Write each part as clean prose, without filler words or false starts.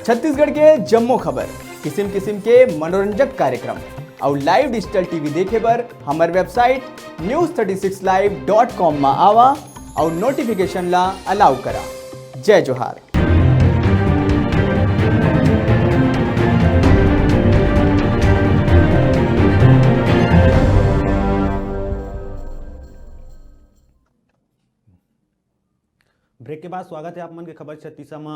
छत्तीसगढ़ के जम्मो खबर, किस्म किस्म के मनोरंजक कार्यक्रम और लाइव डिजिटल टीवी देखे बर हमार वेबसाइट news36live.com में आवा और नोटिफिकेशन ला अलाउ करा। जय जोहार। ब्रेक के बाद स्वागत है आप मन के खबर छत्तीसा में।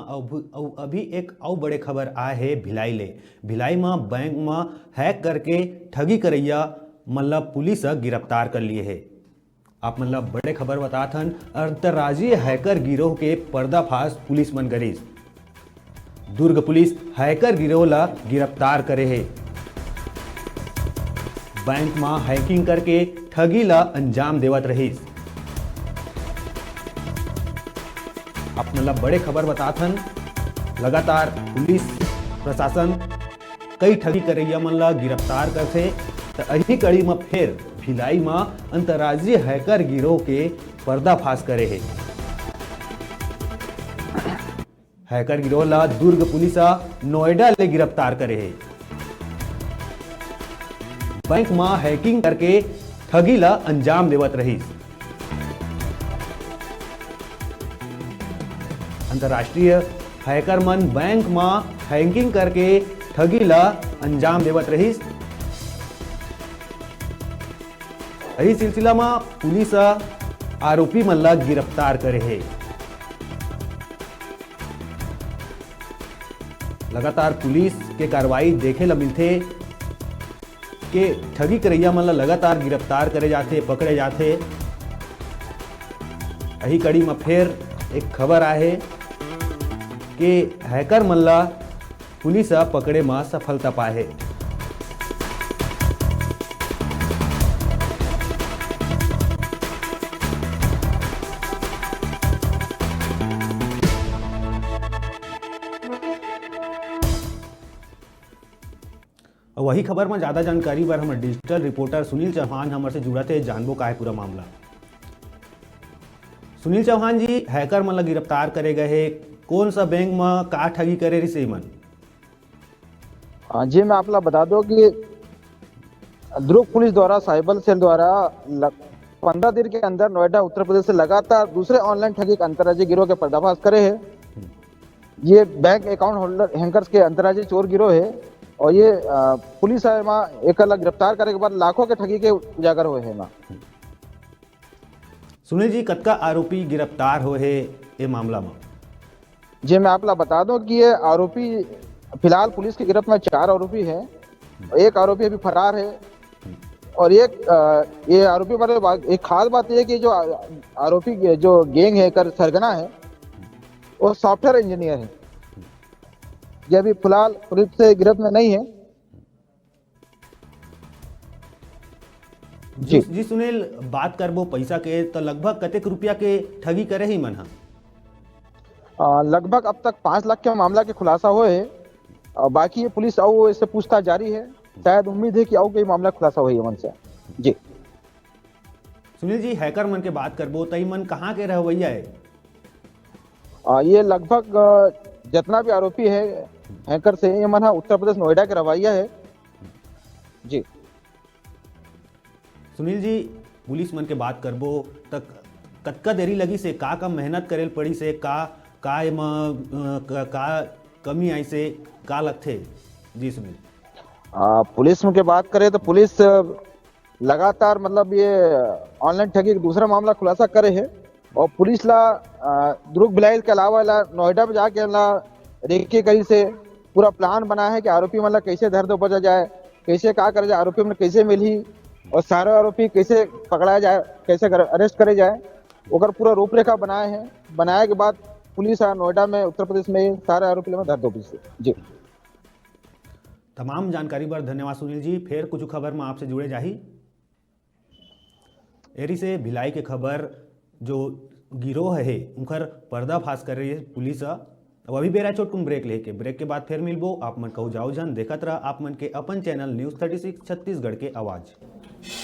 अभी एक और बड़े खबर आए है भिलाई ले। भिलाई में बैंक में हैक करके ठगी करैया मतलब पुलिस गिरफ्तार कर लिए है। आप मतलब बड़े खबर बताथन अंतर्राज्यीय हैकर गिरोह के पर्दाफाश पुलिस मन करीस। दुर्ग पुलिस हैकर गिरोह ला गिरफ्तार करे है। बैंक में हैकिंग करके ठगी ला अंजाम देवत रहीस। आप मतलब बड़े खबर बताथन लगातार पुलिस प्रशासन कई ठगी करैया मन ला गिरफ्तार करथे। तो अही कड़ी में फिर भिलाई में अंतर्राज्यीय हैकर गिरोह के पर्दाफाश करे है। हैकर गिरोह ला दुर्ग पुलिस नोएडा ले गिरफ्तार करे है। बैंक में हैकिंग करके ठगी ला अंजाम देवत रहीस। अंतर्राष्ट्रीय हैकर मन बैंक में हैकिंग करके ठगी ला अंजाम देवत रहीस। यही सिलसिला में पुलिस आरोपी मन ला गिरफ्तार करे है। लगातार पुलिस के कार्रवाई देखे ला मिलथे कि ठगी करैया मन ला लगातार गिरफ्तार करे जाथे, पकड़े जाथे। यही कड़ी में फिर एक खबर आए है कि हैकर मन ला पुलिस पकड़े में सफलता पाए है। वही खबर में ज्यादा जानकारी बार हमारे डिजिटल रिपोर्टर सुनील चौहान हमारे से जुड़ा थे। जानबो का है पूरा मामला। सुनील चौहान जी, हैकर मन ला गिरफ्तार करे गए है, कौन सा बैंक में का ठगी करे रही से मन? जी मैं आप बता दो कि दुर्ग पुलिस द्वारा साइबर सेल द्वारा 15 दिन के अंदर नोएडा उत्तर प्रदेश से लगातार दूसरे ऑनलाइन ठगी अंतर्राज्यीय गिरोह के पर्दाफाश करे है। ये बैंक अकाउंट होल्डर हैंकर्स के अंतर्राज्यीय चोर गिरोह है और ये पुलिस एक गिरफ्तार करे के बाद लाखों के ठगी के उजागर हुए हैं। सुनील जी, कतका आरोपी गिरफ्तार हुए है ये मामला में? जी मैं आप बता दूं कि ये आरोपी फिलहाल पुलिस की गिरफ्त में 4 आरोपी है। एक आरोपी अभी फरार है और ये आरोपी पर एक खास बात यह है कि जो आरोपी जो गैंग है कर सरगना है वो सॉफ्टवेयर इंजीनियर है। ये अभी फिलहाल पुलिस से गिरफ्त में नहीं है। जी सुनील, बात करबो पैसा के तो लगभग कतेक रुपया के ठगी करे ही मन? लगभग अब तक 5 लाख के मामला के खुलासा हुए है और बाकी ये पुलिस और इससे पूछताछ जारी है। शायद उम्मीद है कि और कोई मामला खुलासा हुई है मन से। जी सुनील जी, हैकर मन के बात करबो तई मन कहाँ के रहवैया है? ये लगभग जितना भी आरोपी है हैकर से ये मन उत्तर प्रदेश नोएडा के रवैया है। जी सुनील जी, पुलिस मन के बात करबो तक कतका देरी लगी से, का मेहनत करेल पड़ी से, का कमी आई से का लगथे? जी सुनील, पुलिस के बात करें तो पुलिस लगातार मतलब ये ऑनलाइन ठगी का दूसरा मामला खुलासा करे है और पुलिस ला दुर्ग भिलाई के अलावा ला नोएडा में जाके ला रेकी करी से पूरा प्लान बना है कि आरोपी मतलब कैसे धर दो बचा जाए, कैसे क्या करे जाए, आरोपी मतलब कैसे मिली और सारे आरोपी कैसे पकड़ाया जाए, कैसे अरेस्ट करे जाए, ओकर पूरा रूपरेखा बनाए हैं। बनाए के बाद पुलिस नोएडा में उत्तर प्रदेश में सारे आरोपी में धर दो पुलिस। जी तमाम जानकारी पर धन्यवाद सुनील जी। फिर कुछ खबर में आपसे जुड़े जाही। एरी से भिलाई के खबर जो गिरोह है उनकर पर्दाफाश कर रही है पुलिस। अब अभी बेरा छोट कुन ब्रेक लेके, ब्रेक के बाद फिर मिलबो। आप मन कहू जाओ जन देखत रहा आप मन के अपन चैनल न्यूज़ 36 छत्तीसगढ़ के आवाज़।